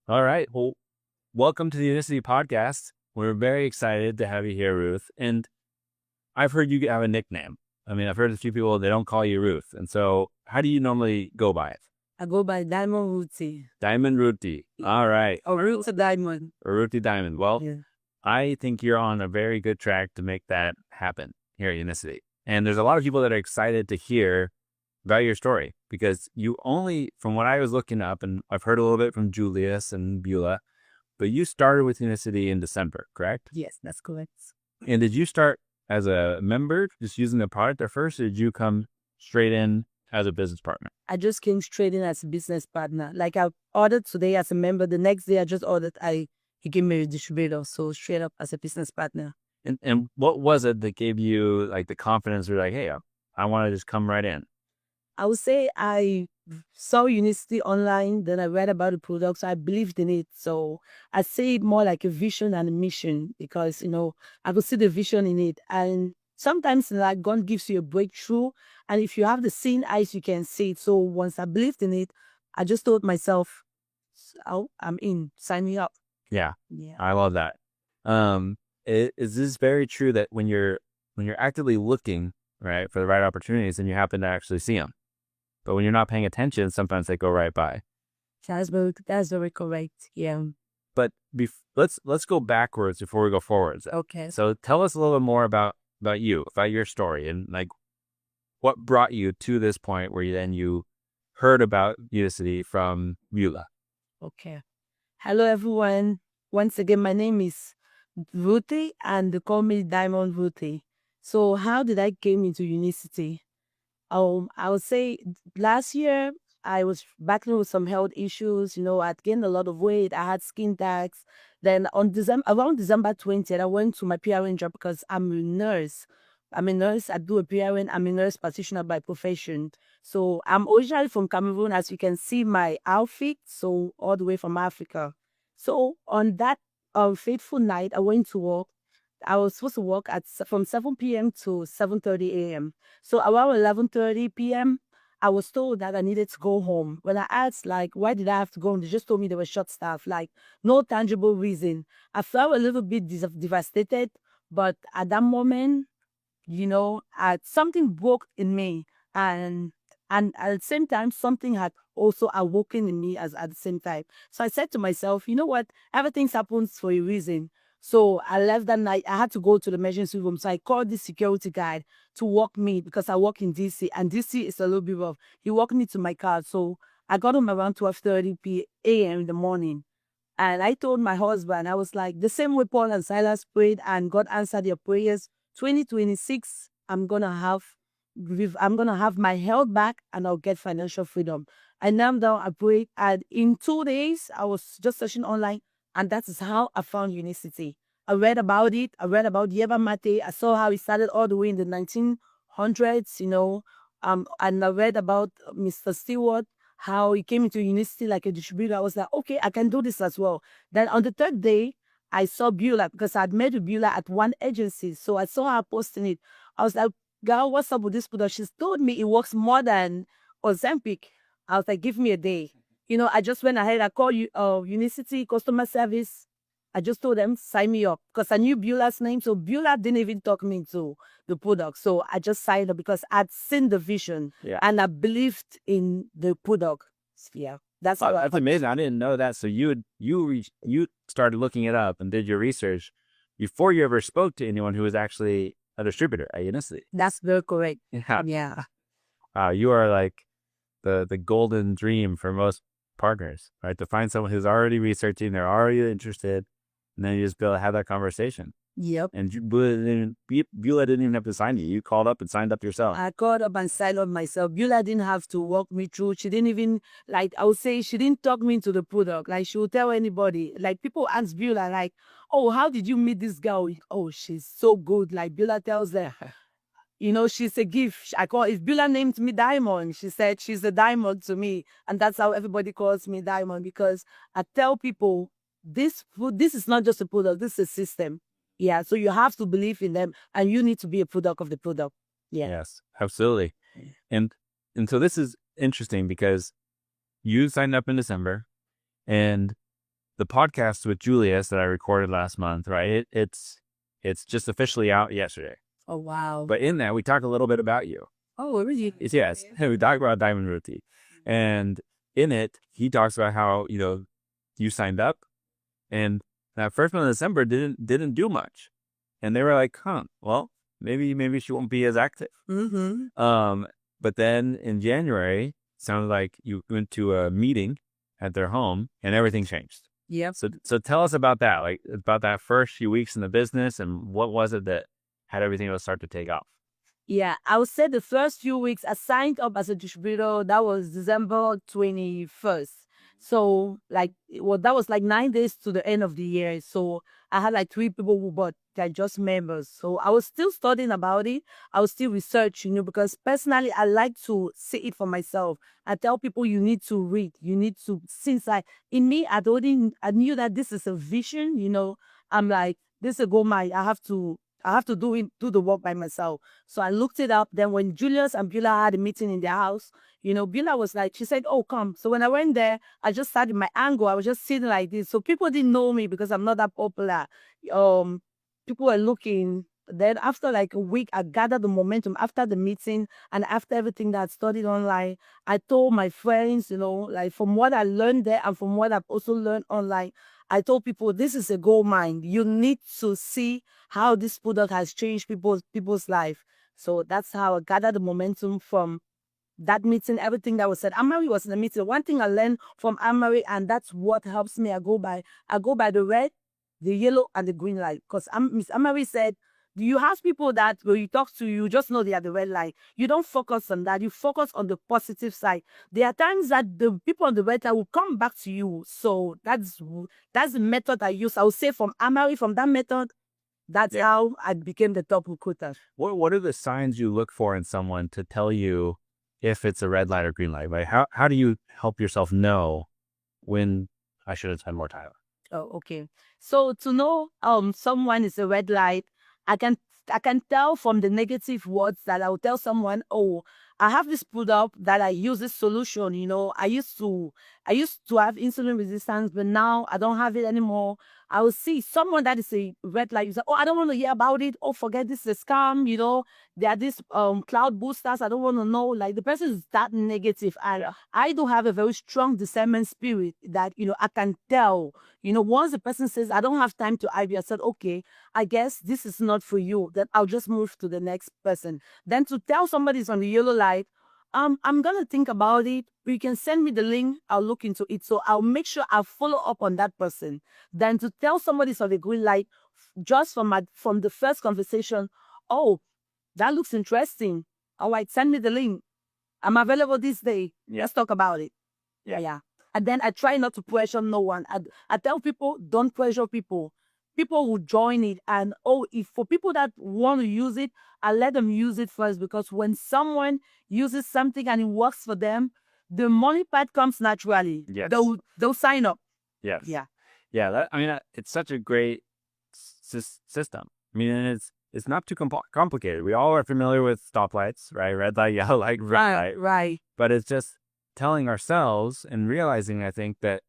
All right. Well, welcome to the Unicity podcast. We're very excited to have you here, Ruth. And I've heard you have a nickname. I mean, I've heard a few people, they don't call you Ruth. And so how do you normally go by it? I go by Diamond Ruthy. Diamond Ruthy. All right. Or Ruthy Diamond. Or Ruthy Diamond. Well, Yeah. I think you're on a very good track to make that happen here at Unicity. And there's a lot of people that are excited to hear about your story because you only, from what I was looking up, and I've heard a little bit from Julius and Beulah, but you started with Unicity in December, correct? Yes, that's correct. And did you start as a member, just using the product at first, or did you come straight in as a business partner? I just came straight in as a business partner. Like I ordered today as a member. The next day I just ordered. He gave me a distributor. So straight up as a business partner. And what was it that gave you like the confidence? Or like, hey, I want to just come right in. I would say I saw Unicity online, then I read about the product, so I believed in it. So I say it more like a vision and a mission because, I could see the vision in it. And sometimes like God gives you a breakthrough. And if you have the seeing eyes, you can see it. So once I believed in it, I just told myself, oh, I'm in, sign me up. Yeah. Yeah. I love that. Is this very true that when you're actively looking, right, for the right opportunities and you happen to actually see them? But when you're not paying attention, sometimes they go right by. That's very correct. Yeah. But let's go backwards before we go forwards. Okay. So tell us a little bit more about you, about your story, and like what brought you to this point where you heard about Unicity from Beulah. Okay. Hello, everyone. Once again, my name is Ruthy, and they call me Diamond Ruthy. So, how did I came into Unicity? I would say last year I was battling with some health issues. I'd gained a lot of weight. I had skin tags. Then around December 20th, I went to my PRN job because I'm a nurse. I'm a nurse. I do a PRN. I'm a nurse practitioner by profession. So I'm originally from Cameroon, as you can see my outfit. So all the way from Africa. So on that fateful night, I went to work. I was supposed to work from 7 p.m. to 7:30 a.m. So around 11:30 p.m., I was told that I needed to go home. When I asked, like, why did I have to go home? They just told me they were short staffed, like, no tangible reason. I felt a little bit devastated, but at that moment, something broke in me, and at the same time, something had also awoken in me as at the same time. So I said to myself, you know what? Everything happens for a reason. So I left that night. I had to go to the emergency room. So I called the security guard to walk me because I work in DC, and DC is a little bit rough. He walked me to my car. So I got home around 12:30 a.m. in the morning. And I told my husband, I was like, the same way Paul and Silas prayed and God answered their prayers, 2026, I'm gonna have my health back and I'll get financial freedom. I knelt down, I prayed, and in 2 days, I was just searching online, and that is how I found Unicity. I read about it, I read about Yerba Mate, I saw how it started all the way in the 1900s, and I read about Mr. Stewart, how he came into Unicity like a distributor. I was like, okay, I can do this as well. Then on the third day, I saw Beulah because I'd met with Beulah at one agency. So I saw her posting it. I was like, girl, what's up with this product? She's told me it works more than Ozempic. I was like, give me a day. I just went ahead. I called Unicity customer service. I just told them, sign me up because I knew Beulah's name. So Beulah didn't even talk me into the product. So I just signed up because I'd seen the vision and I believed in the product. Yeah, that's amazing. I didn't know that. So you started looking it up and did your research before you ever spoke to anyone who was actually a distributor at Unicity. That's very correct. Yeah. You are like the golden dream for most partners, right? To find someone who's already researching, they're already interested, and then you just be able to have that conversation. Yep. And Beulah didn't even have to sign you. You called up and signed up yourself. I called up and signed up myself. Beulah didn't have to walk me through. She didn't even, I would say, she didn't talk me into the product. Like, she would tell anybody. Like, people ask Beulah, like, oh, how did you meet this girl? Oh, she's so good. Like, Beulah tells them, she's a gift. If Beulah named me Diamond, she said she's a diamond to me. And that's how everybody calls me Diamond, because I tell people, this is not just a product, this is a system. Yeah, so you have to believe in them, and you need to be a product of the product. Yeah. Yes, absolutely. And so this is interesting because you signed up in December, and the podcast with Julius that I recorded last month, right? It's just officially out yesterday. Oh, wow. But in that, we talk a little bit about you. Oh, really? Yes, we talk about Diamond Ruthy, and in it, he talks about how you signed up, and that first month of December didn't do much, and they were like, "Huh, well, maybe she won't be as active." Mm-hmm. But then in January, sounded like you went to a meeting at their home, and everything changed. Yep. So tell us about that, like about that first few weeks in the business, and what was it that had everything start to take off? Yeah, I would say the first few weeks I signed up as a distributor. That was December 21st. So that was like 9 days to the end of the year. So I had like 3 people who bought. They're just members. So I was still studying about it. I was still researching, because personally I like to see it for myself. I tell people you need to read. You need to, since in me, I knew that this is a vision. I'm like, this is a goal. I have to do the work by myself. So I looked it up. Then when Julius and Beulah had a meeting in their house, Beulah was like, she said, "Oh, come." So when I went there, I just started my angle. I was just sitting like this. So people didn't know me because I'm not that popular. People were looking. Then after like a week, I gathered the momentum after the meeting and after everything that I studied online. I told my friends, like from what I learned there and from what I've also learned online, I told people this is a gold mine. You need to see how this product has changed people's life. So that's how I gathered the momentum from that meeting, everything that was said. Amari was in the meeting. One thing I learned from Amari, and that's what helps me. I go by the red, the yellow, and the green light. Because Miss Amari said, do you have people that when you talk to, you just know they are the red light? You don't focus on that. You focus on the positive side. There are times that the people on the red side will come back to you. So that's the method I use. I would say from Amari, from that method, that's how I became the top recruiter. What are the signs you look for in someone to tell you if it's a red light or green light? Like how do you help yourself know when I should have spent more time? Oh, okay. So to know someone is a red light, I can I can tell from the negative words that I will tell someone, "Oh, I have this product that I use this solution. I used to have insulin resistance, but now I don't have it anymore." I will see someone that is a red light. You say, "Oh, I don't want to hear about it. Oh, forget this is a scam. There are these cloud boosters. I don't want to know." Like the person is that negative, and I do have a very strong discernment spirit that I can tell. Once the person says, "I don't have time to IB," I said, "Okay, I guess this is not for you." Then I'll just move to the next person. Then to tell somebody's on the yellow light, I'm gonna think about it. You can send me the link. I'll look into it. So I'll make sure I follow up on that person. Then to tell somebody's on the green light, just from the first conversation, "Oh, that looks interesting. All right, send me the link. I'm available this day. Let's talk about it." Yeah. And then I try not to pressure no one. I tell people, don't pressure people. People will join it. And if for people that want to use it, I let them use it first, because when someone uses something and it works for them, the money part comes naturally. Yes. They'll sign up. Yes. Yeah. Yeah. It's such a great system. I mean, and it's not too complicated. We all are familiar with stoplights, right? Red light, yellow light, green light. Right. But it's just telling ourselves and realizing, I think, that,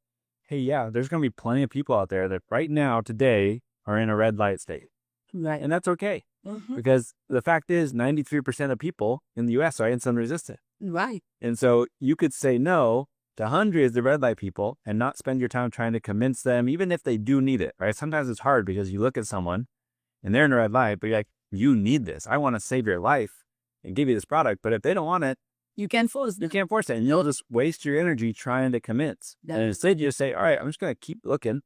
hey, yeah, there's going to be plenty of people out there that right now, today, are in a red light state. Right. And that's okay. Mhm. Because the fact is, 93% of people in the US are insulin resistant. Right. And so you could say no to hundreds of red light people and not spend your time trying to convince them, even if they do need it, right? Sometimes it's hard because you look at someone and they're in a red light, but you're like, you need this. I want to save your life and give you this product. But if they don't want it, You can't force you them. can't force it. And you'll just waste your energy trying to convince. And instead, you just say, all right, I'm just going to keep looking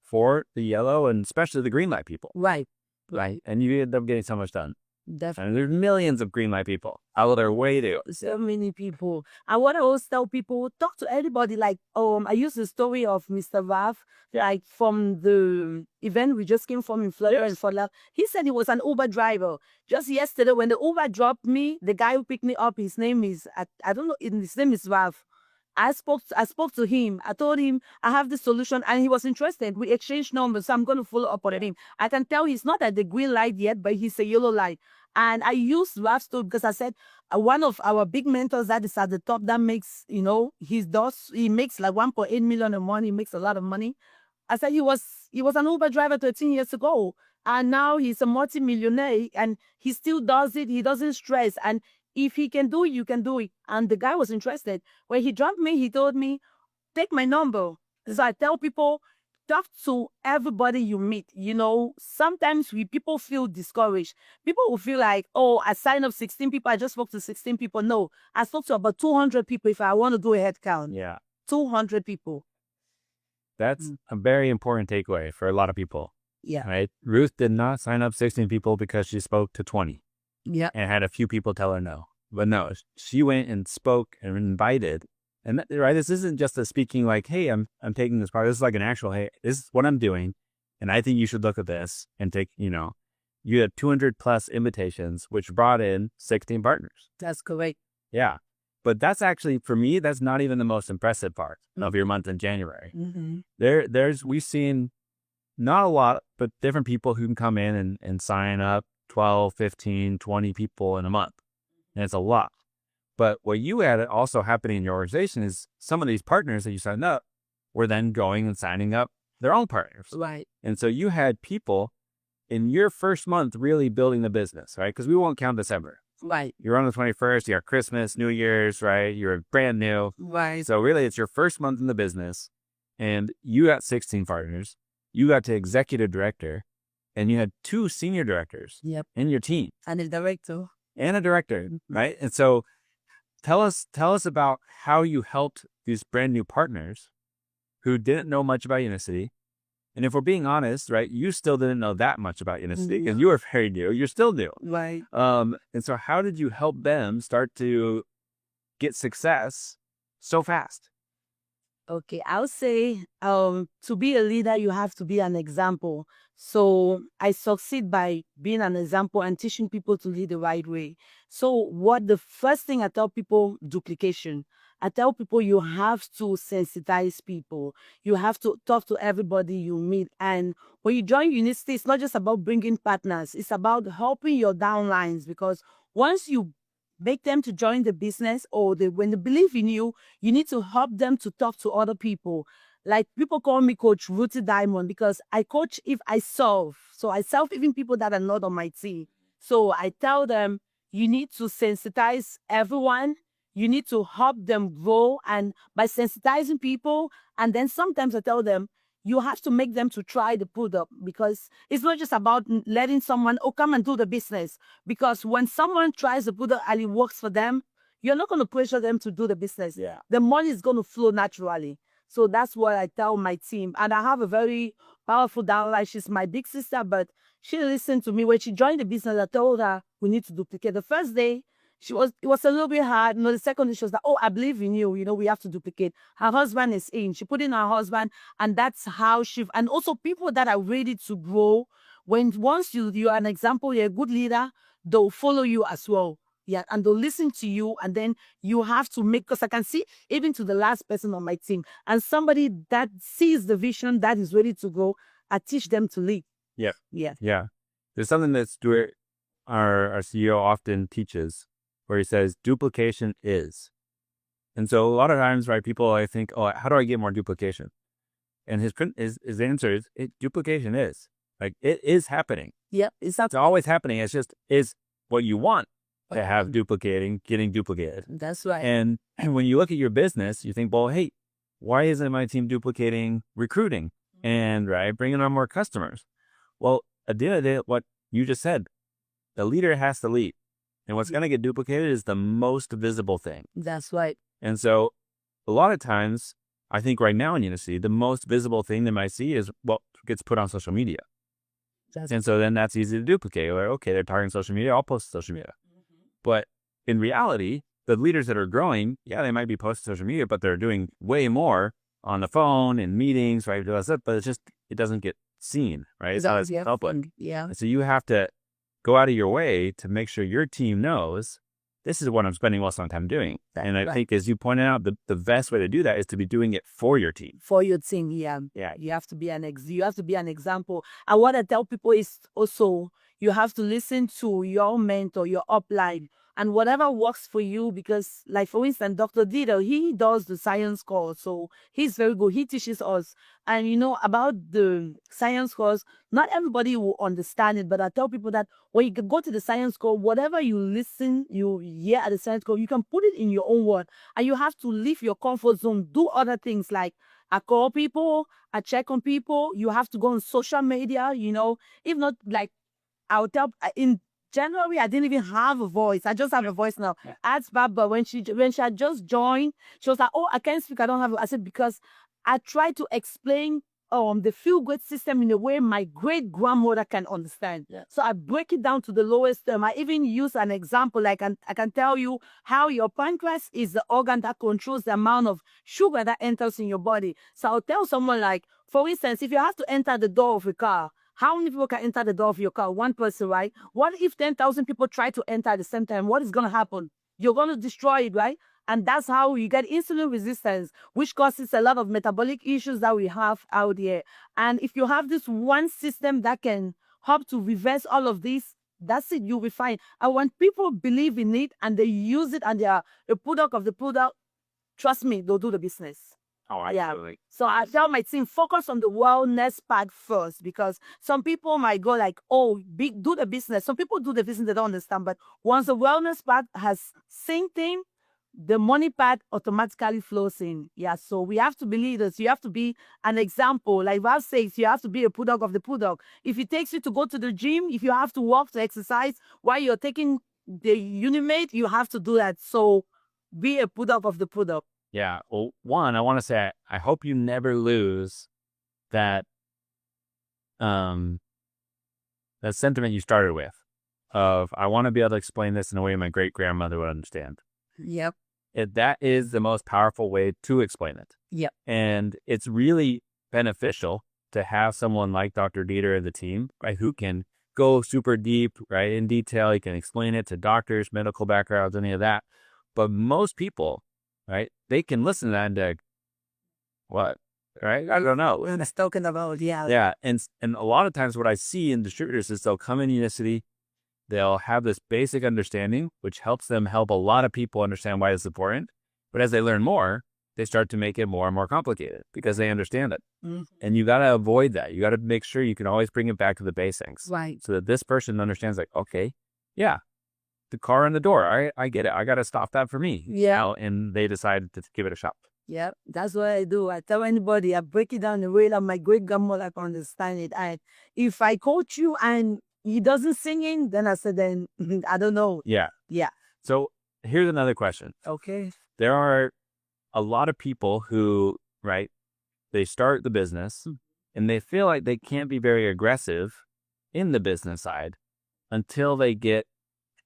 for the yellow and especially the green light people. Right. Right. And you end up getting so much done. Definitely. And there's millions of green light people out there way to. So many people. And what I always tell people, talk to anybody. Like, I use the story of Mr. Vav, like from the event we just came from in Florida and Fort Lauderdale. He said he was an Uber driver. Just yesterday, when the Uber dropped me, the guy who picked me up, his name is, I don't know, his name is Vav. I spoke to him. I told him I have the solution, and he was interested. We exchanged numbers, so I'm going to follow up on him. I can tell he's not at the green light yet, but he's a yellow light. And I used Raf's story because I said one of our big mentors that is at the top that makes, he makes like 1.8 million a month. He makes a lot of money. I said he was an Uber driver 13 years ago. And now he's a multi-millionaire and he still does it. He doesn't stress. And if he can do it, you can do it. And the guy was interested. When he dropped me, he told me, take my number. So I tell people, talk to everybody you meet. You know, sometimes people feel discouraged. People will feel like, oh, I signed up 16 people. I just spoke to 16 people. No, I spoke to about 200 people if I want to do a head count. Yeah. 200 people. That's a very important takeaway for a lot of people. Yeah. Right? Ruth did not sign up 16 people because she spoke to 20. Yeah. And had a few people tell her no. But no, she went and spoke and invited. And that, right, this isn't just a speaking like, hey, I'm taking this part. This is like an actual, hey, this is what I'm doing. And I think you should look at this and take, you had 200 plus invitations, which brought in 16 partners. That's correct. Yeah. But that's actually, for me, that's not even the most impressive part of your month in January. Mm-hmm. We've seen not a lot, but different people who can come in and sign up 12, 15, 20 people in a month. And it's a lot. But what you had also happening in your organization is some of these partners that you signed up were then going and signing up their own partners. Right. And so you had people in your first month really building the business, right? Because we won't count December. Right. You're on the 21st, you got Christmas, New Year's, right? You're brand new. Right. So really it's your first month in the business and you got 16 partners. You got to executive director and you had 2 senior directors in your team. And a director. And a director, right? And so tell us about how you helped these brand new partners who didn't know much about Unicity. And if we're being honest, right, you still didn't know that much about Unicity because you were very new. You're still new. Right. And so how did you help them start to get success so fast? Okay, I'll say to be a leader, you have to be an example. So I succeed by being an example and teaching people to lead the right way. So the first thing I tell people, duplication. I tell people you have to sensitize people. You have to talk to everybody you meet. And when you join Unicity, it's not just about bringing partners. It's about helping your downlines because once you make them to join the business or when they believe in you, you need to help them to talk to other people. Like people call me Coach Ruthy Diamond because I coach if I serve. So I serve even people that are not on my team. So I tell them, you need to sensitize everyone. You need to help them grow. And by sensitizing people, and then sometimes I tell them, you have to make them to try the product because it's not just about letting someone, come and do the business. Because when someone tries the product and it works for them, you're not going to pressure them to do the business. Yeah. The money is going to flow naturally. So that's what I tell my team. And I have a very powerful downline. She's my big sister, but she listened to me. When she joined the business, I told her we need to duplicate. The first day, it was a little bit hard. The second day she was like, oh, I believe in you. We have to duplicate. Her husband is in. She put in her husband, and that's how and also people that are ready to grow. Once you're an example, you're a good leader, they'll follow you as well. Yeah, and they'll listen to you, and then you have to because I can see even to the last person on my team, and somebody that sees the vision that is ready to go, I teach them to lead. Yeah. Yeah. Yeah. There's something that Stuart, our CEO, often teaches where he says duplication is. And so a lot of times, right, people, I think, oh, how do I get more duplication? And his answer is duplication is. Like, it is happening. Yep. It's always happening. It's just is what you want to have getting duplicated. That's right. And when you look at your business, you think, well, hey, why isn't my team duplicating recruiting and bringing on more customers? Well, at the end of the day, what you just said, the leader has to lead. And what's going to get duplicated is the most visible thing. That's right. And so a lot of times, I think right now in Unicity, the most visible thing they might see is what gets put on social media. And so then that's easy to duplicate. Like, okay, they're targeting social media, I'll post social media. But in reality, the leaders that are growing, yeah, they might be posting social media, but they're doing way more on the phone and meetings, right? But it doesn't get seen, right? It's not as public. Yeah. And so you have to go out of your way to make sure your team knows this is what I'm spending most of my time doing. And I think, as you pointed out, the best way to do that is to be doing it for your team. For your team, yeah. Yeah. You have to be an example. And what I tell people is also you have to listen to your mentor, your upline. and whatever works for you. Because, like, for instance, Dr. Dieter, he does the science course, so he's very good. He teaches us, and about the science course, not everybody will understand it, but I tell people that when you go to the science course, whatever you hear at the science course, you can put it in your own word, and you have to leave your comfort zone, do other things. Like, I call people, I check on people. You have to go on social media, if not, like, I'll tell in January I didn't even have a voice. I just have a voice now. Ask Baba when she had just joined, she was like, "Oh, I can't speak. I don't have." I said, because I tried to explain the feel good system in a way my great grandmother can understand. Yeah. So I break it down to the lowest term. I even use an example, like, I can tell you how your pancreas is the organ that controls the amount of sugar that enters in your body. So I'll tell someone, like, for instance, if you have to enter the door of a car, how many people can enter the door of your car? One person, right? What if 10,000 people try to enter at the same time? What is going to happen? You're going to destroy it, right? And that's how you get insulin resistance, which causes a lot of metabolic issues that we have out there. And if you have this one system that can help to reverse all of this, that's it, you'll be fine. And when people believe in it and they use it and they are a product of the product, trust me, they'll do the business. Oh, Yeah. absolutely. So I tell my team, focus on the wellness part first, because some people might go like, oh, do the business. Some people do the business, they don't understand. But once the wellness part has synced in, the money part automatically flows in. Yeah. So we have to be leaders. You have to be an example. Like Ralph says, you have to be a product of the product. If it takes you to go to the gym, if you have to walk to exercise while you're taking the Unimate, you have to do that. So be a product of the product. Yeah. Well, one, I want to say, I hope you never lose that, that sentiment you started with of, I want to be able to explain this in a way my great grandmother would understand. Yep. That is the most powerful way to explain it. Yep. And it's really beneficial to have someone like Dr. Dieter and the team, right, who can go super deep, right, in detail. You can explain it to doctors, medical backgrounds, any of that. But most people, right, they can listen to that and like, what? Right? I don't know. What it's talking about, yeah. Yeah. And a lot of times what I see in distributors is they'll come in Unicity, they'll have this basic understanding, which helps them help a lot of people understand why it's important. But as they learn more, they start to make it more and more complicated because they understand it. Mm-hmm. And you got to avoid that. You got to make sure you can always bring it back to the basics. Right. So that this person understands, like, okay, yeah, the car in the door, I get it. I got to stop that for me. Yeah. And they decided to give it a shot. Yeah, that's what I do. I tell anybody, I break it down the way that my great grandmother can understand it. And if I coach you and he doesn't sing in, then I said, then I don't know. Yeah. Yeah. So here's another question. Okay. There are a lot of people who, right, they start the business and they feel like they can't be very aggressive in the business side until they get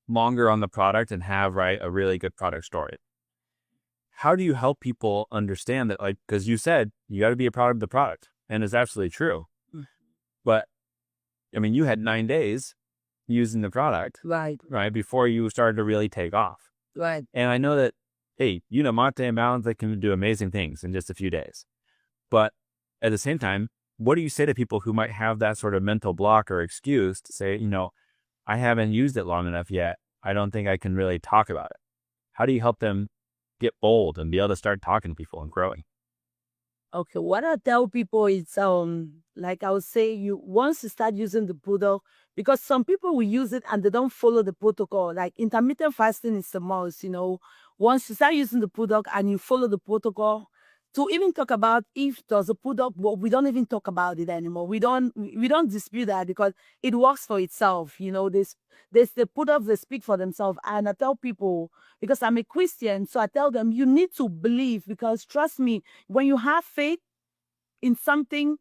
longer on the product and have, right, a really good product story. How do you help people understand that? Like, because you said you got to be a product of the product, and it's absolutely true. But I mean, you had 9 days using the product, right, before you started to really take off, right. And I know that, hey, Mate and Balance, they can do amazing things in just a few days. But at the same time, what do you say to people who might have that sort of mental block or excuse to say, I haven't used it long enough yet. I don't think I can really talk about it. How do you help them get bold and be able to start talking to people and growing? Okay, what I tell people is, like I would say, once you start using the product, because some people will use it and they don't follow the protocol. Like intermittent fasting is the most, once you start using the product and you follow the protocol, to even talk about if there's a product, well, we don't even talk about it anymore. We don't dispute that because it works for itself. There's the products that speak for themselves. And I tell people, because I'm a Christian, so I tell them, you need to believe, because trust me, when you have faith in something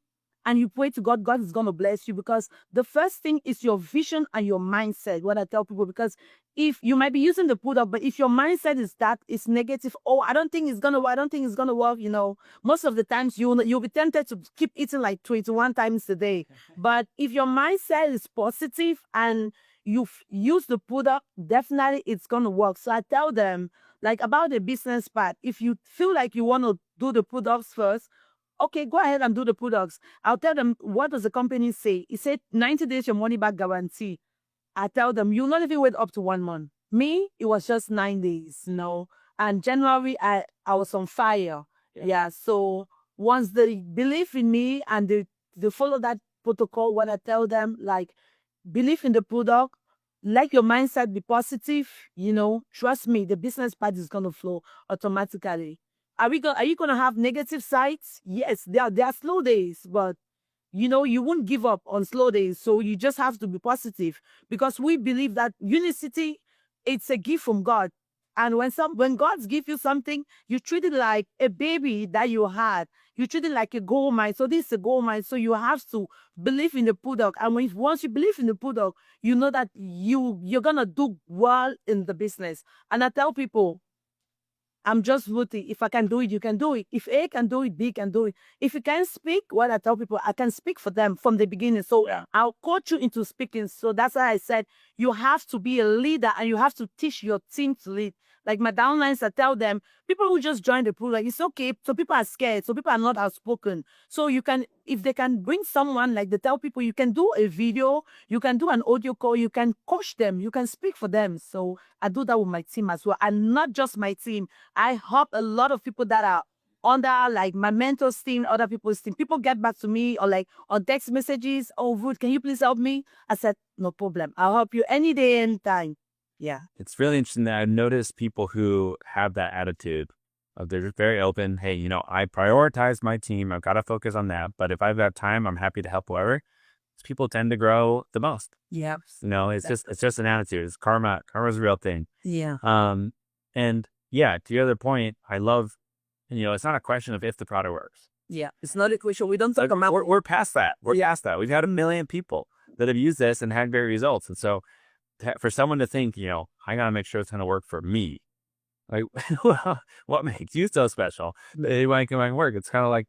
and you pray to God, God is going to bless you, because the first thing is your vision and your mindset. What I tell people, because if you might be using the product, but if your mindset is that it's negative, oh, I don't think it's gonna work, most of the times you'll be tempted to keep eating like 21 times a day. But if your mindset is positive and you use the product, definitely it's gonna work. So I tell them, like, about the business part, if you feel like you want to do the products first, okay, go ahead and do the products. I'll tell them, what does the company say? It said 90 days your money back guarantee. I tell them, you'll not even wait up to 1 month. Me, it was just 9 days, And January, I was on fire. Yeah. So once they believe in me and they follow that protocol, when I tell them, like, believe in the product, let your mindset be positive, trust me, the business part is gonna flow automatically. Are you gonna have negative sides? Yes, there are slow days, but you won't give up on slow days. So you just have to be positive, because we believe that unicity, it's a gift from God. And when God's give you something, you treat it like a baby that you had. You treat it like a gold mine. So this is a gold mine. So you have to believe in the product. And once you believe in the product, you know that you're gonna do well in the business. And I tell people, I'm just Ruthy. If I can do it, you can do it. If A can do it, B can do it. If you can speak, what I tell people, I can speak for them from the beginning. So I'll coach you into speaking. So that's why I said you have to be a leader and you have to teach your team to lead. Like my downlines, I tell them, people who just join the pool, like, it's okay. So people are scared. So people are not outspoken. So you can, if they can bring someone, like they tell people, you can do a video, you can do an audio call, you can coach them, you can speak for them. So I do that with my team as well. And not just my team. I help a lot of people that are under, like, my mentor's team, other people's team. People get back to me or like on text messages, "Oh, Ruth, can you please help me?" I said, "No problem. I'll help you any day, anytime." Yeah. It's really interesting that I've noticed people who have that attitude of they're just very open. Hey, I prioritize my team. I've got to focus on that. But if I've got time, I'm happy to help whoever. People tend to grow the most. Yeah. It's just an attitude. It's karma. Karma's a real thing. Yeah. And yeah, to your other point, I love, it's not a question of if the product works. Yeah. It's not a question. We don't talk about. We're past that. We're past that. We've had 1 million people that have used this and had great results. And so for someone to think, I got to make sure it's going to work for me. Like, what makes you so special that it might work? It's kind of like,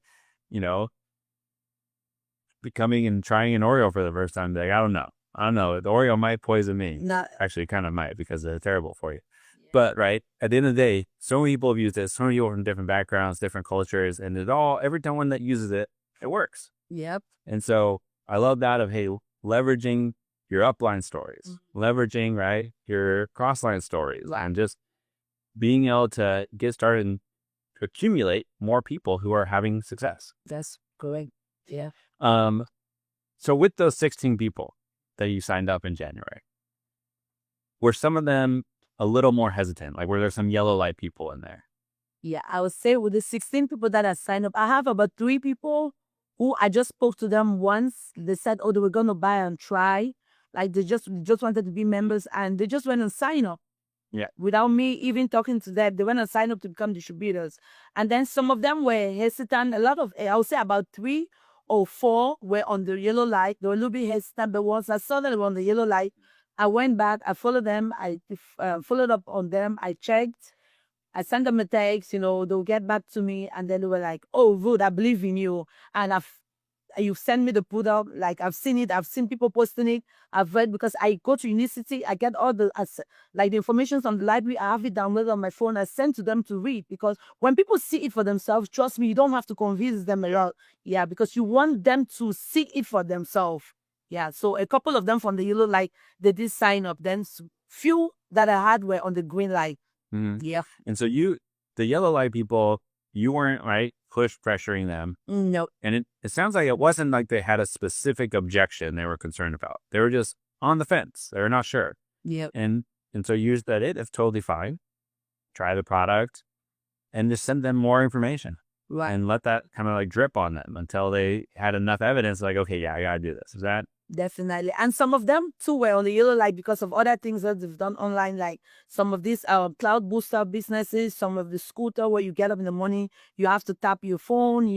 becoming and trying an Oreo for the first time. Like, I don't know. The Oreo might poison me. Actually, it kind of might, because they're terrible for you. Yeah. But right at the end of the day, so many people have used this. So many people from different backgrounds, different cultures, and every time that uses it, it works. Yep. And so I love that of, hey, leveraging your upline stories, leveraging your crossline stories, and just being able to get started and to accumulate more people who are having success. That's correct. Yeah. So with those 16 people that you signed up in January, were some of them a little more hesitant? Like, were there some yellow light people in there? Yeah, I would say with the 16 people that I signed up, I have about 3 people who I just spoke to them once. They said, oh, they were going to buy and try. Like, they just wanted to be members, and they just went and signed up. Yeah. Without me even talking to them, they went and signed up to become distributors. And then some of them were hesitant. I would say about 3 or 4 were on the yellow light. They were a little bit hesitant, but once I saw that they were on the yellow light, I went back, I followed them, I followed up on them, I checked, I sent them a text, they'll get back to me, and then they were like, oh, Ruth, I believe in you. And you send me the product, like, I've seen it, I've seen people posting it, I've read, because I go to Unicity, I get all the information on the library, I have it downloaded on my phone, I send to them to read, because when people see it for themselves, trust me, you don't have to convince them a lot. Yeah, because you want them to see it for themselves. Yeah, so a couple of them from the yellow light, they did sign up. Then few that I had were on the green light. Mm-hmm. Yeah. And so the yellow light people, you weren't pressuring them. No. And it sounds like it wasn't like they had a specific objection they were concerned about. They were just on the fence. They were not sure. Yeah. And so you said it's totally fine. Try the product and just send them more information. Right. And let that kind of drip on them until they had enough evidence, like, okay, yeah, I gotta do this. Is that? Definitely. And some of them too were on the yellow light because of other things that they've done online, like some of these cloud booster businesses, some of the scooter where you get up in the morning, you have to tap your phone,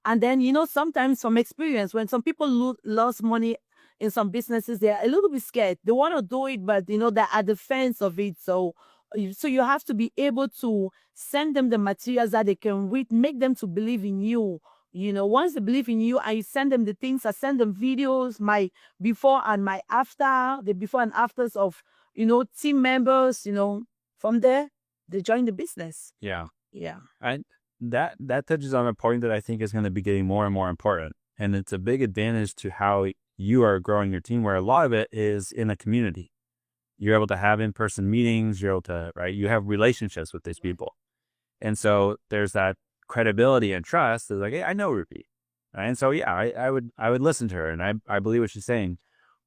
and then, sometimes from experience, when some people lose money in some businesses, they're a little bit scared. They want to do it, but they're at the fence of it. So you have to be able to send them the materials that they can read, make them to believe in you. Once they believe in you and you send them the things, I send them videos, my before and my after, the before and afters of, team members, from there, they join the business. Yeah. Yeah. And that touches on a point that I think is going to be getting more and more important. And it's a big advantage to how you are growing your team, where a lot of it is in a community. You're able to have in-person meetings. You're able to, right? You have relationships with these people. And so there's that credibility and trust. It's like, hey, I know Ruthy. Right? And so, yeah, I would listen to her, and I believe what she's saying.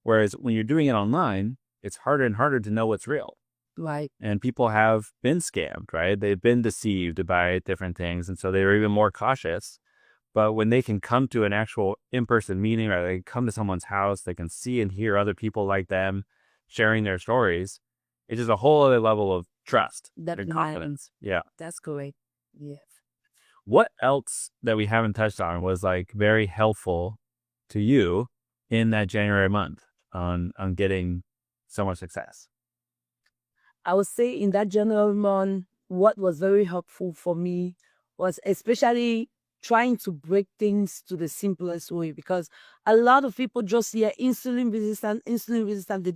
Whereas when you're doing it online, it's harder and harder to know what's real. Right. And people have been scammed, right? They've been deceived by different things. And so they're even more cautious. But when they can come to an actual in-person meeting, or they can come to someone's house, they can see and hear other people like them sharing their stories. It's just a whole other level of trust and confidence. Yeah. That's correct. Yes. What else that we haven't touched on was like very helpful to you in that January month on getting so much success? I would say in that general month, what was very helpful for me was especially trying to break things to the simplest way, because a lot of people just hear insulin resistant. They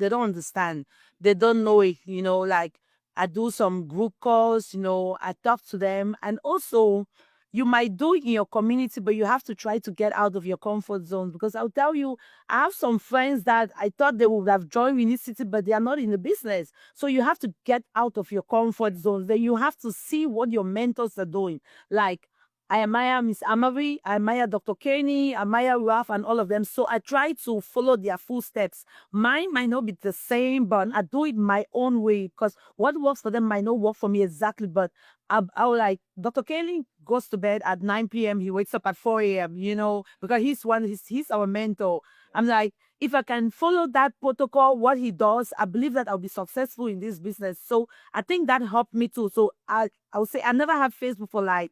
don't understand. They don't know it. Like I do some group calls. I talk to them, and also you might do it in your community, but you have to try to get out of your comfort zone, because I'll tell you, I have some friends that I thought they would have joined Unicity, but they are not in the business. So you have to get out of your comfort zone. Then you have to see what your mentors are doing. Like I admire Miss Amari, I admire Dr. Kenny, I admire Ralph, and all of them. So I try to follow their footsteps. Mine might not be the same, but I do it my own way, because what works for them might not work for me exactly. But I'll like, Dr. Kenny goes to bed at 9 p.m. He wakes up at 4 a.m., because he's our mentor. I'm like, if I can follow that protocol, what he does, I believe that I'll be successful in this business. So I think that helped me too. So I would say I never have Facebook for like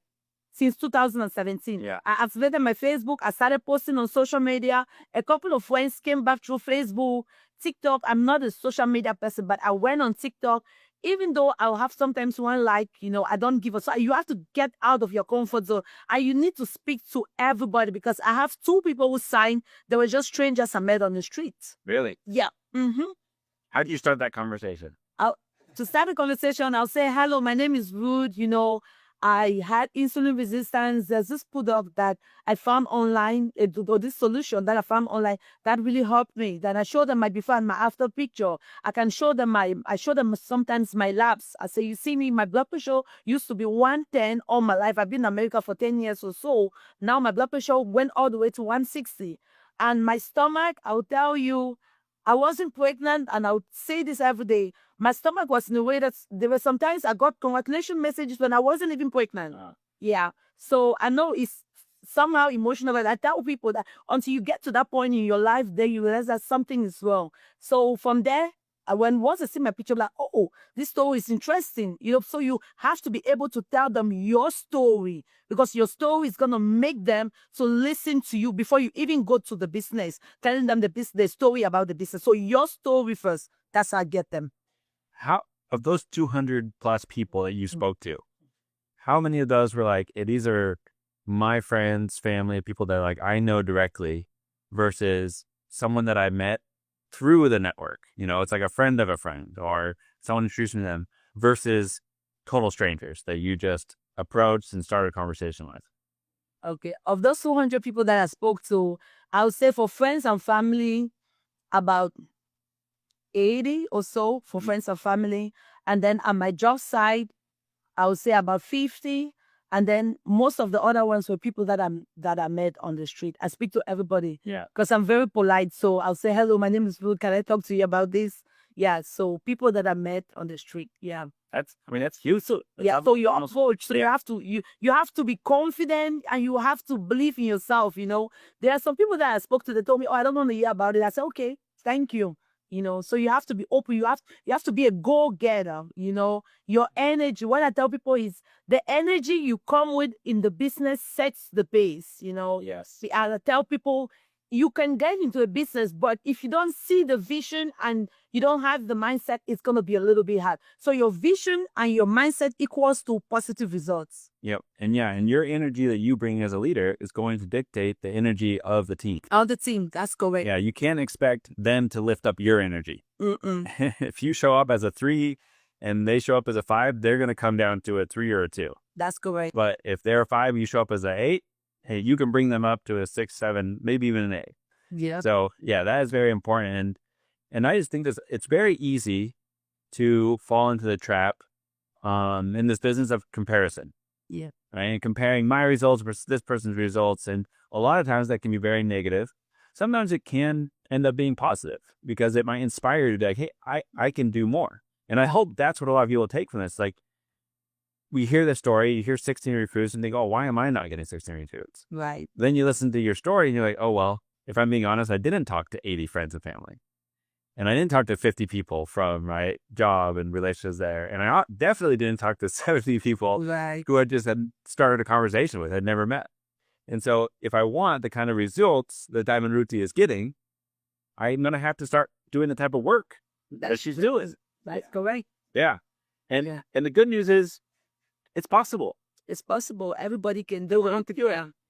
since 2017. Yeah. I activated my Facebook. I started posting on social media. A couple of friends came back through Facebook, TikTok. I'm not a social media person, but I went on TikTok. Even though I'll have sometimes one like, I don't give a. So you have to get out of your comfort zone, and you need to speak to everybody, because I have two people who signed. They were just strangers I met on the street. Really? Yeah. Mm-hmm. How do you start that conversation? To start a conversation, I'll say, hello, my name is Ruth. I had insulin resistance. There's this product that I found online, or this solution that I found online that really helped me. Then I show them my before and my after picture. I show them sometimes my labs. I say, you see me, my blood pressure used to be 110 all my life. I've been in America for 10 years or so. Now my blood pressure went all the way to 160. And my stomach, I'll tell you, I wasn't pregnant, and I would say this every day. My stomach was in a way that there were sometimes I got congratulation messages when I wasn't even pregnant. Yeah. So I know it's somehow emotional, but I tell people that until you get to that point in your life, then you realize that something is wrong. So from there, once I see my picture, I'm like, oh, this story is interesting. So you have to be able to tell them your story, because your story is gonna make them to listen to you before you even go to the business, telling them the story about the business. So your story first. That's how I get them. How, of those 200 plus people that you spoke to, how many of those were like, these are my friends, family, people that like I know directly, versus someone that I met through the network? It's like a friend of a friend, or someone introduced me to them, versus total strangers that you just approached and started a conversation with. Okay. Of those 200 people that I spoke to, I would say for friends and family, about 80 or so for friends and family. And then on my job side, I would say about 50. And then most of the other ones were people that I met on the street. I speak to everybody. Yeah. Because I'm very polite. So I'll say, hello, my name is Ruth. Can I talk to you about this? Yeah. So people that I met on the street. Yeah. That's huge. So so your approach. So you have to be confident, and you have to believe in yourself. There are some people that I spoke to, they told me, oh, I don't want to hear about it. I said, okay, thank you. So you have to be open. You have to be a go-getter. Your energy. What I tell people is the energy you come with in the business sets the pace. Yes. I tell people, you can get into a business, but if you don't see the vision and you don't have the mindset, it's going to be a little bit hard. So your vision and your mindset equals to positive results. Yep. And your energy that you bring as a leader is going to dictate the energy of the team. Of the team, that's correct. Yeah, you can't expect them to lift up your energy. If you show up as a 3 and they show up as a 5, they're going to come down to a 3 or a 2. That's correct. But if they're a 5 and you show up as a 8, hey, you can bring them up to a 6, 7, maybe even an 8. Yeah. So yeah, that is very important. And And I just think it's very easy to fall into the trap in this business of comparison. Yeah. Right. And comparing my results versus this person's results. And a lot of times that can be very negative. Sometimes it can end up being positive because it might inspire you to be like, hey, I can do more. And I hope that's what a lot of people take from this. Like, we hear the story, you hear 16 recruits and think, oh, why am I not getting 16 recruits? Right. Then you listen to your story and you're like, oh, well, if I'm being honest, I didn't talk to 80 friends and family. And I didn't talk to 50 people from my job and relationships there. And I definitely didn't talk to 70 people Right. who I just had started a conversation with, had never met. And so if I want the kind of results that Diamond Ruthy is getting, I'm going to have to start doing the type of work that she's doing. That's correct. Yeah. And the good news is it's possible. It's possible. Everybody can do it.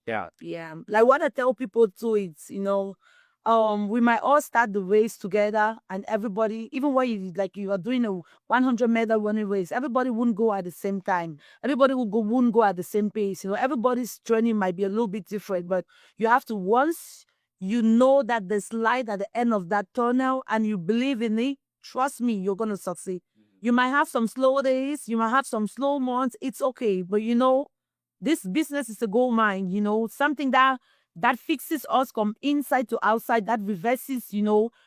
Yeah. Yeah. Like what I tell people too, it's, we might all start the race together and everybody, even when you are doing a 100-meter running race, everybody wouldn't go at the same time. Everybody wouldn't go at the same pace. Everybody's journey might be a little bit different, but you have to, once you know that there's light at the end of that tunnel and you believe in it, trust me, you're going to succeed. You might have some slow days, you might have some slow months. It's okay. But this business is a gold mine, something that fixes us from inside to outside, that reverses,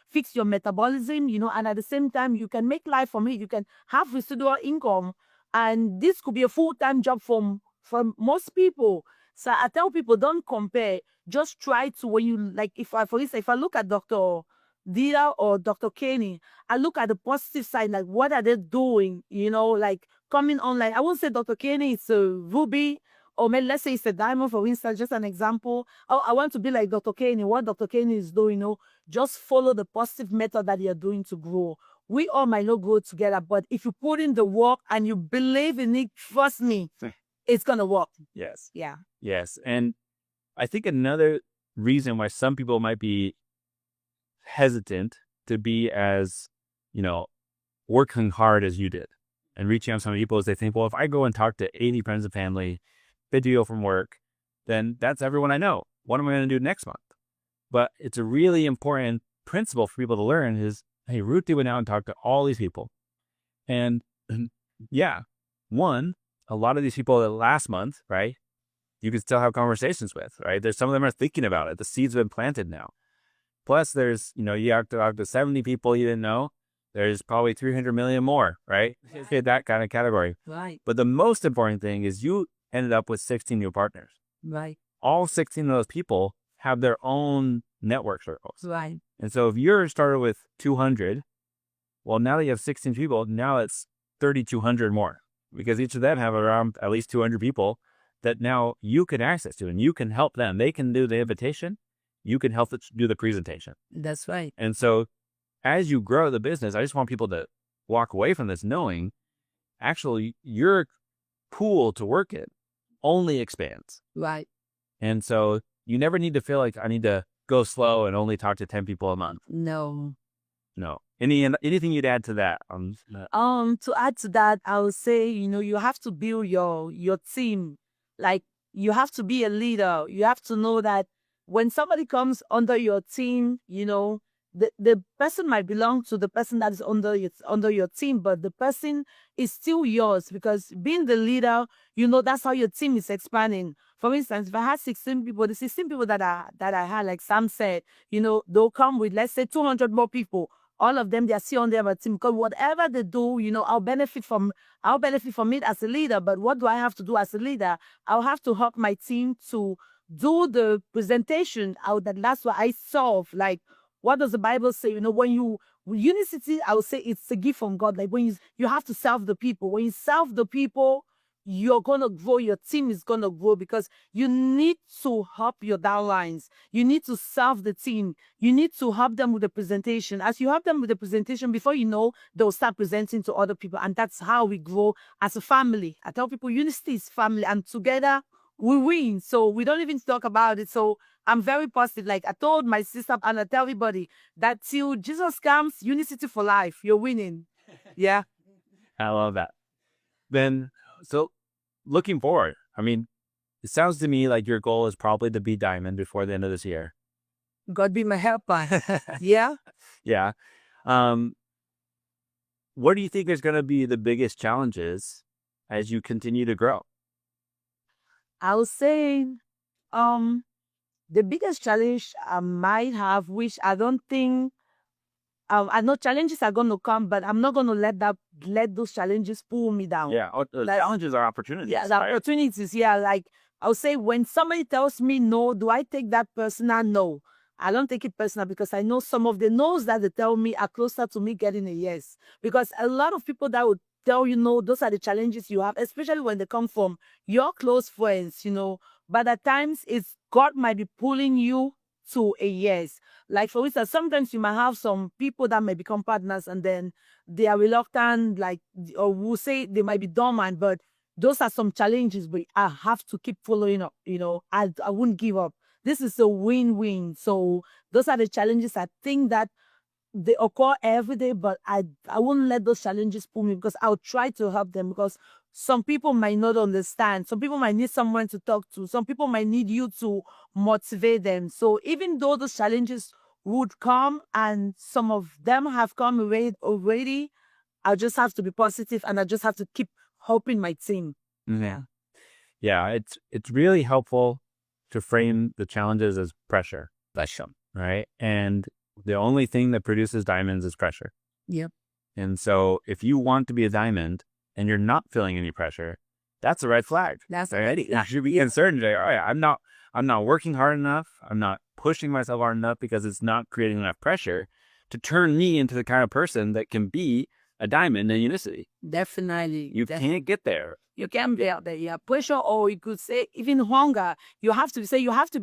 fix your metabolism, and at the same time, you can make life from it. You can have residual income. And this could be a full-time job for most people. So I tell people, don't compare. Just try to, when you, for instance, if I look at Dr. Dita or Dr. Kenny, I look at the positive side, like what are they doing, like coming online. I won't say Dr. Kenny is a ruby, or maybe let's say it's a diamond, for instance, just an example. Oh, I want to be like Dr. Kenny. What Dr. Kenny is doing, just follow the positive method that you're doing to grow. We all might not grow together, but if you put in the work and you believe in it, trust me, it's going to work. Yes. Yeah. Yes. And I think another reason why some people might be hesitant to be as, working hard as you did and reaching out to some people is they think, well, if I go and talk to 80 friends and family, video from work, then that's everyone I know. What am I going to do next month? But it's a really important principle for people to learn is, hey, Ruthy went out and talked to all these people. And yeah, one, a lot of these people that last month, right, you can still have conversations with, right? There's some of them are thinking about it. The seeds have been planted now. Plus there's, you have to talk to 70 people you didn't know. There's probably 300 million more, right? That kind of category. Right. But the most important thing is you ended up with 16 new partners. Right. All 16 of those people have their own network circles. Right. And so if you're started with 200, well, now that you have 16 people, now it's 3,200 more because each of them have around at least 200 people that now you can access to and you can help them. They can do the invitation. You can help do the presentation. That's right. And so as you grow the business, I just want people to walk away from this knowing actually your pool to work in only expands. Right. And so you never need to feel like I need to go slow and only talk to 10 people a month. No. Anything you'd add to that? To add to that, I would say, you have to build your team. Like, you have to be a leader. You have to know that when somebody comes under your team, the person might belong to the person that is under your team, but the person is still yours because being the leader, that's how your team is expanding. For instance, if I had 16 people, the 16 people that I had, like Sam said, they'll come with, let's say, 200 more people. All of them, they are still on their team because whatever they do, I'll benefit from it as a leader. But what do I have to do as a leader? I'll have to help my team to do the presentation out. That's what I solve. Like, what does the Bible say? Unicity, I would say it's a gift from God. Like when you have to serve the people. When you serve the people, you're going to grow. Your team is going to grow because you need to help your downlines. You need to serve the team. You need to help them with the presentation. As you help them with the presentation, before you know, they'll start presenting to other people. And that's how we grow as a family. I tell people, Unity is family. And together, we win. So we don't even talk about it. So I'm very positive. Like I told my sister and I tell everybody that till Jesus comes, Unicity for life. You're winning. Yeah. I love that. Then, so looking forward, it sounds to me like your goal is probably to be diamond before the end of this year. God be my helper. Yeah. Yeah. Um, what do you think is going to be the biggest challenges as you continue to grow? I would say, um, the biggest challenge I might have, which I don't think, I know challenges are going to come, but I'm not going to let those challenges pull me down. Yeah, Like, challenges are opportunities. yeah, the opportunities. Yeah, like I would say, when somebody tells me no, do I take that personal? No, I don't take it personal, because I know some of the no's that they tell me are closer to me getting a yes. Because a lot of people that would tell you no, those are the challenges you have, especially when they come from your close friends. But at times it's God might be pulling you to a yes. Like, for instance, sometimes you might have some people that may become partners, and then they are reluctant, like, or we'll say they might be dormant, but those are some challenges, but I have to keep following up. I wouldn't give up. This is a win-win. So those are the challenges I think that they occur every day, but I won't let those challenges pull me, because I'll try to help them, because some people might not understand. Some people might need someone to talk to. Some people might need you to motivate them. So even though those challenges would come, and some of them have come already, I just have to be positive, and I just have to keep helping my team. Yeah. Yeah, it's really helpful to frame the challenges as pressure. Right? And the only thing that produces diamonds is pressure. Yep. And so if you want to be a diamond and you're not feeling any pressure, that's a red flag. That's right. You should be concerned today. All right, I'm not working hard enough. I'm not pushing myself hard enough, because it's not creating enough pressure to turn me into the kind of person that can be a diamond in Unicity. Definitely. You can't get there. You can be out there. Yeah, pressure, or you could say even hunger. You have to be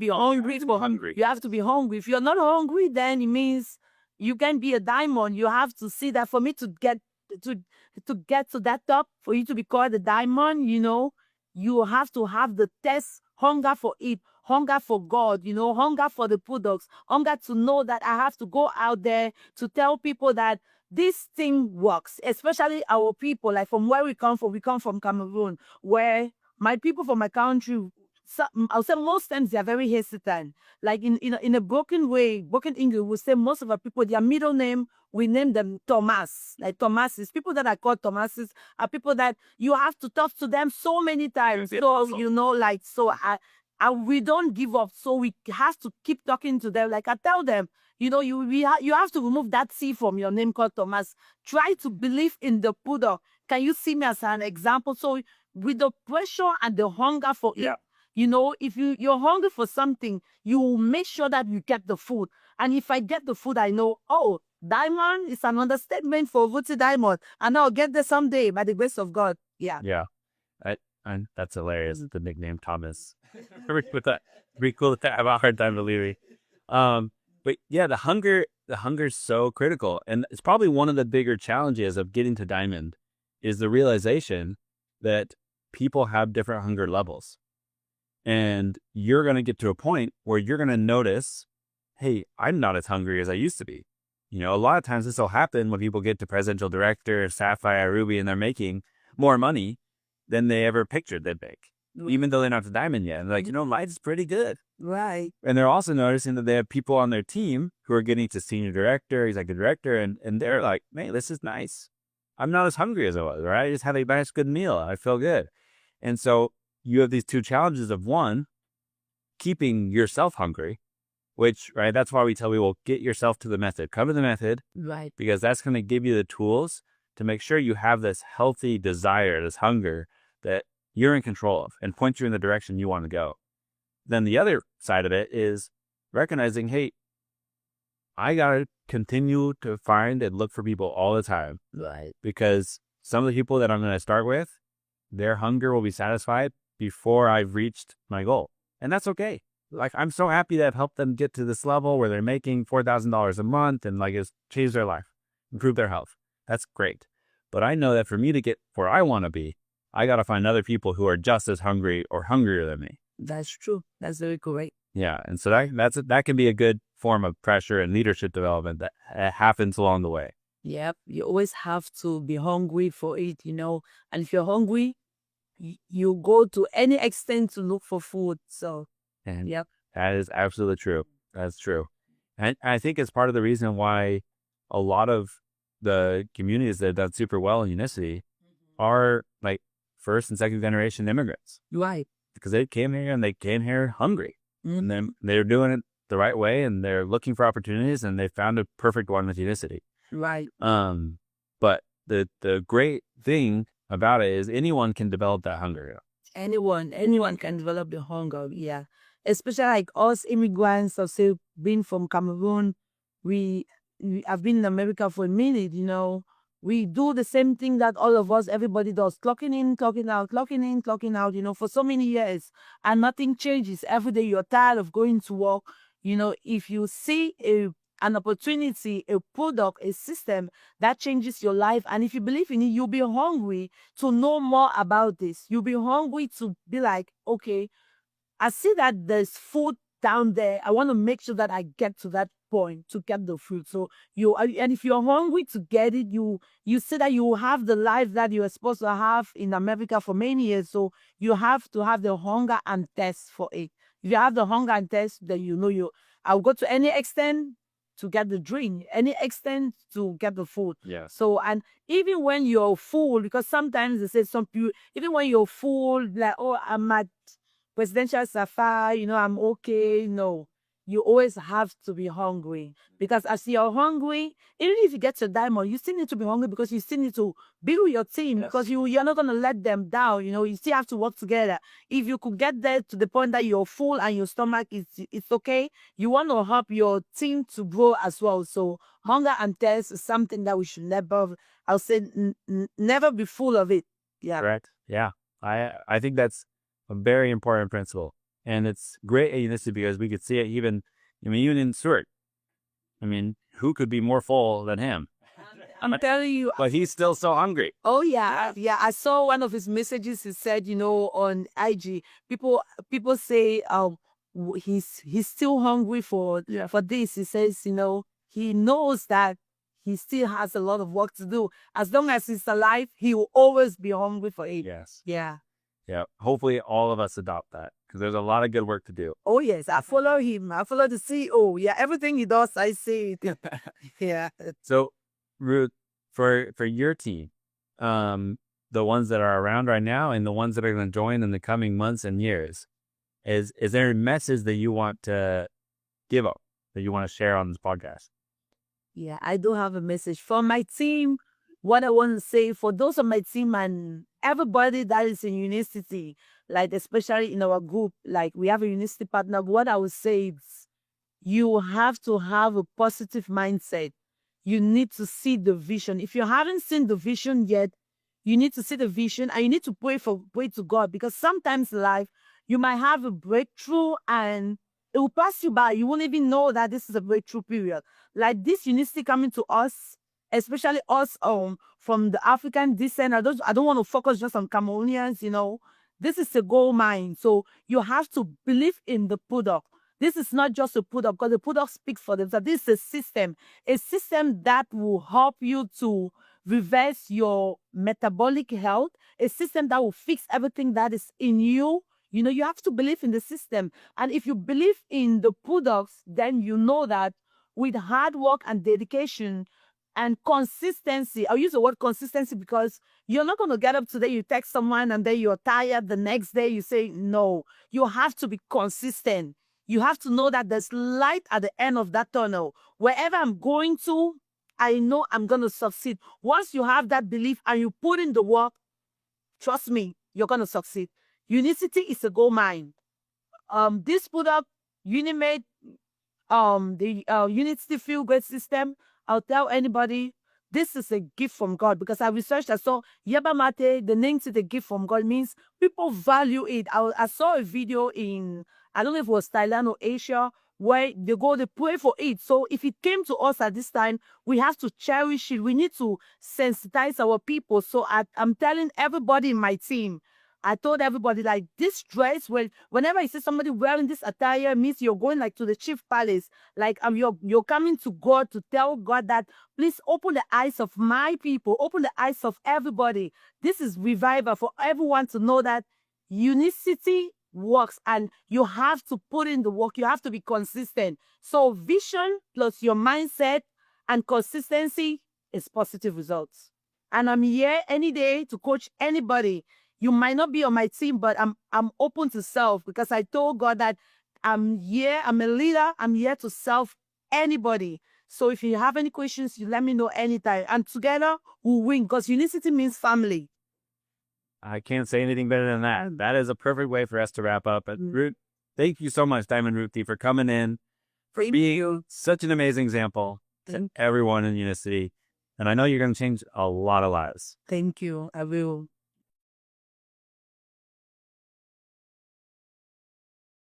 hungry. You have to be hungry. If you're not hungry, then it means you can be a diamond. You have to see that for me to get to to that top, for you to be called a diamond, you have to have the test hunger for it, hunger for God, hunger for the products, hunger to know that I have to go out there to tell people that this thing works, especially our people, like from where we come from. We come from Cameroon, where my people from my country, I'll say most times they are very hesitant. Like in a broken way, broken English, we say most of our people, their middle name, we name them Thomas. Like Thomases. People that are called Thomases are people that you have to talk to them so many times. So, we don't give up. So we have to keep talking to them. Like I tell them, you have to remove that C from your name called Thomas. Try to believe in the product. Can you see me as an example? So with the pressure and the hunger for it, if you're hungry for something, you will make sure that you get the food. And if I get the food, I know, oh, diamond is an understatement for Ruthy Diamond. And I'll get there someday by the grace of God. Yeah. Yeah. And that's hilarious. The nickname Thomas. With that, pretty cool. I have a hard time believing. But yeah, the hunger is so critical, and it's probably one of the bigger challenges of getting to diamond is the realization that people have different hunger levels, and you're going to get to a point where you're going to notice, hey, I'm not as hungry as I used to be. A lot of times this will happen when people get to presidential director, Sapphire, Ruby, and they're making more money than they ever pictured they'd make, even though they're not the diamond yet. And they're like, mine's pretty good. Right. And they're also noticing that they have people on their team who are getting to senior director, executive director, and they're like, man, this is nice. I'm not as hungry as I was, right? I just had a nice, good meal. I feel good. And so you have these two challenges of one, keeping yourself hungry, which, right, that's why we tell people, get yourself to the method. Come to the method. Right. Because that's going to give you the tools to make sure you have this healthy desire, this hunger that you're in control of and point you in the direction you want to go. Then the other side of it is recognizing, hey, I got to continue to find and look for people all the time. Right. Because some of the people that I'm going to start with, their hunger will be satisfied before I've reached my goal. And that's okay. Like, I'm so happy that I've helped them get to this level where they're making $4,000 a month and like it's changed their life, improved their health. That's great. But I know that for me to get where I want to be, I got to find other people who are just as hungry or hungrier than me. That's true. That's very correct. Yeah. And so that can be a good form of pressure and leadership development that happens along the way. Yep. You always have to be hungry for it, and if you're hungry, you go to any extent to look for food. So, and yep. That is absolutely true. That's true. And I think it's part of the reason why a lot of the communities that have done super well in Unicity are like first and second generation immigrants. Right. Because they came here and they came here hungry. And then they're doing it the right way and they're looking for opportunities and they found a perfect one with Unicity. Right. But the great thing about it is anyone can develop that hunger. Anyone can develop the hunger, yeah. Especially like us immigrants, or say being from Cameroon, we have been in America for a minute, We do the same thing that all of us, everybody does, clocking in, clocking out, clocking in, clocking out, for so many years. And nothing changes. Every day you're tired of going to work. If you see an opportunity, a product, a system that changes your life, and if you believe in it, you'll be hungry to know more about this. You'll be hungry to be like, okay, I see that there's food down there. I want to make sure that I get to that point to get the food. So and if you're hungry to get it, you see that you have the life that you are supposed to have in America for many years. So you have to have the hunger and thirst for it. If you have the hunger and thirst, then I'll go to any extent to get the drink, any extent to get the food. Yeah. So, and even when you're full, because sometimes they say some people, even when you're full, like, oh, I'm at presidential safari, I'm okay. No, you always have to be hungry, because as you're hungry, even if you get your diamond, you still need to be hungry because you still need to build your team. Yes. Because you're not going to let them down. You still have to work together. If you could get there to the point that you're full and your stomach it's okay, you want to help your team to grow as well. So hunger and thirst is something that we should never, I'll say, never be full of it. Yeah. Correct. Yeah. I think that's a very important principle. And it's great at Unicity because we could see it even in Stuart. Who could be more full than him? I'm telling you. But he's still so hungry. Oh, yeah. Yeah. I saw one of his messages. He said, on IG, people say he's still hungry for this. He says, he knows that he still has a lot of work to do. As long as he's alive, he will always be hungry for it. Yes. Yeah. Yeah. Hopefully all of us adopt that because there's a lot of good work to do. Oh, yes. I follow him. I follow the CEO. Yeah. Everything he does, I see it. Yeah. So, Ruth, for your team, the ones that are around right now and the ones that are going to join in the coming months and years, is there a message that you want to give up, that you want to share on this podcast? Yeah, I do have a message for my team. What I want to say for those of my team and everybody that is in Unicity, like especially in our group, like we have a Unicity partner, what I would say is you have to have a positive mindset. You need to see the vision. If you haven't seen the vision yet, you need to see the vision and you need to pray to God, because sometimes in life you might have a breakthrough and it will pass you by. You won't even know that this is a breakthrough period. Like this Unicity coming to us, especially us from the African descent. I don't want to focus just on Cameroonians. This is a gold mine. So you have to believe in the product. This is not just a product, because the product speaks for themselves. This is a system that will help you to reverse your metabolic health, a system that will fix everything that is in you. You have to believe in the system. And if you believe in the products, then you know that with hard work and dedication and consistency, I'll use the word consistency because you're not going to get up today, you text someone, and then you're tired. The next day you say no. You have to be consistent. You have to know that there's light at the end of that tunnel. Wherever I'm going to, I know I'm going to succeed. Once you have that belief and you put in the work, trust me, you're going to succeed. Unicity is a gold mine. This product, Unimate, the Unicity Feel Great System, I'll tell anybody, this is a gift from God, because I researched, I saw yerba mate, the name to the gift from God means people value it. I saw a video in, I don't know if it was Thailand or Asia, where they pray for it. So if it came to us at this time, we have to cherish it. We need to sensitize our people. So I'm telling everybody in my team, I told everybody, like, this dress, whenever I see somebody wearing this attire, means you're going like to the chief palace. Like, you're coming to God to tell God that, please open the eyes of my people, open the eyes of everybody. This is revival for everyone to know that Unicity works, and you have to put in the work. You have to be consistent. So vision plus your mindset And consistency is positive results. And I'm here any day to coach anybody. You might not be on my team, but I'm open to serve, because I told God that I'm here, I'm a leader, I'm here to serve anybody. So if you have any questions, you let me know anytime. And together we'll win, because unicity means family. I can't say anything better than that. That is a perfect way for us to wrap up. But Ruth, thank you so much, Diamond Ruthy, for coming in, for being such an amazing example to everyone in Unicity. And I know you're going to change a lot of lives. Thank you. I will.